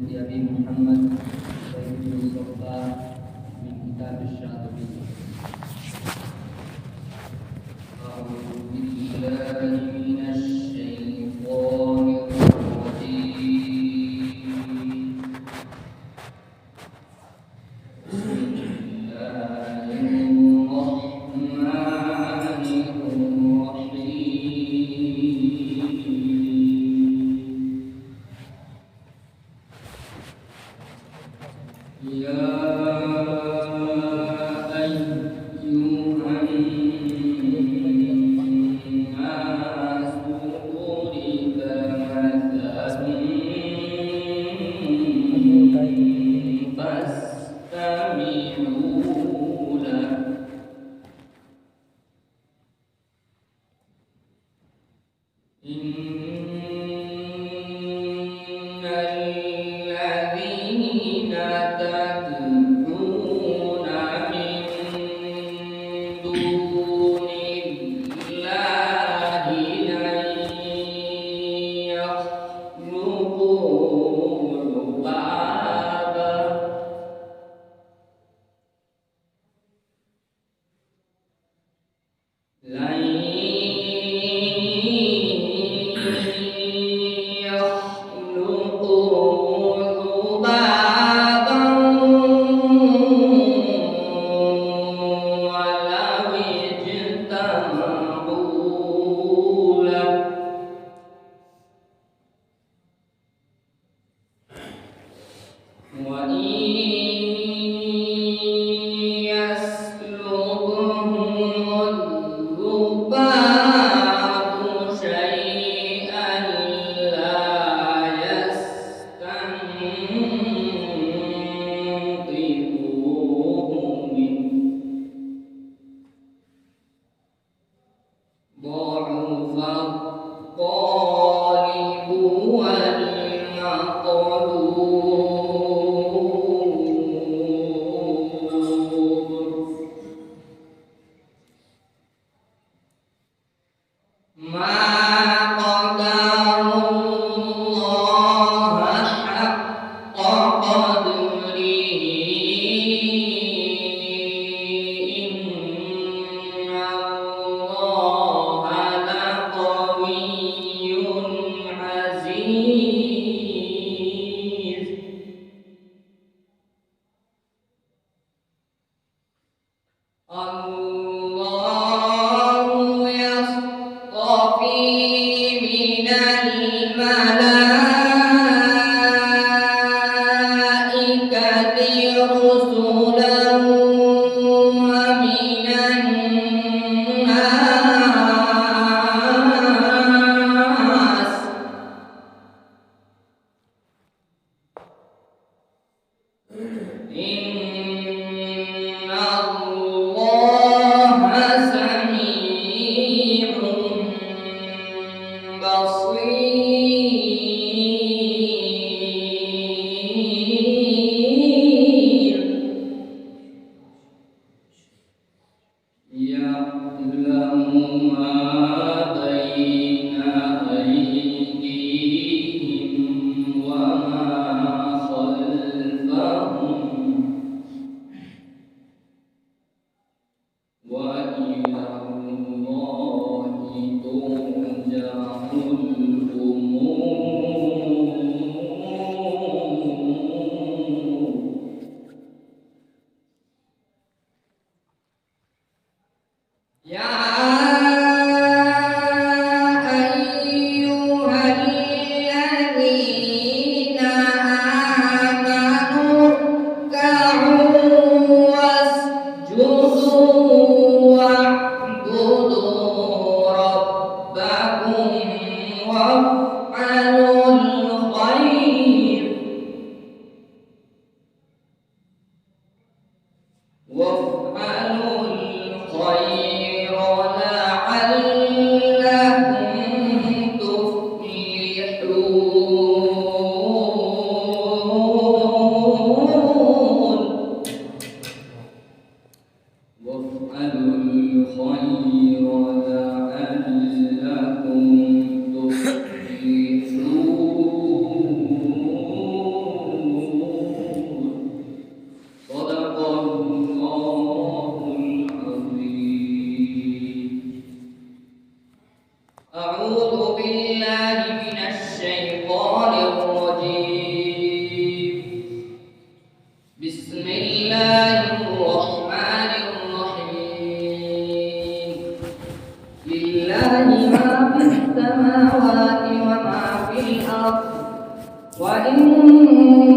أبي محمد سيد المصطفى من كتاب الشاطبي. أعوذ بالله من الشيطان الرجيم. بسم الله الرحمن الرحيم. يا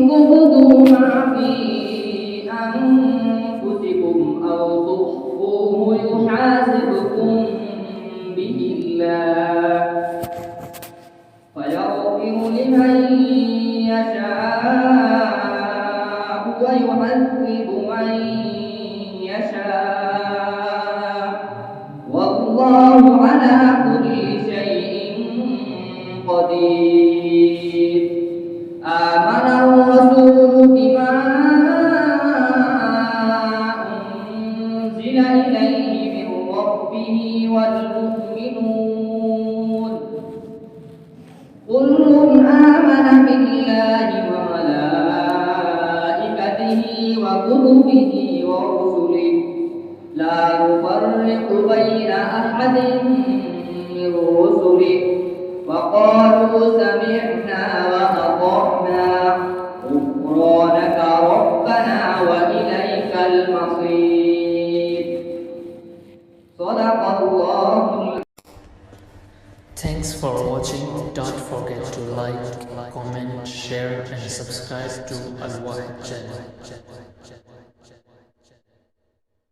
تبدوا ما في أنفسكم أو تخفوه يحاسبكم به الله فيغفر لمن يشاء ويعذب من يشاء والله على كل شيء قدير آمن الرسول بما أنزل إليه من ربه والمؤمنون كل آمن بالله وملائكته وكتبه ورسله لا نفرق بين أحد من رسله وقالوا سمعنا وأطعنا غفرانك ربنا وإليك المصير صدق الله. Thanks for watching. Don't forget to like, comment, share and subscribe to Al Wahid channel.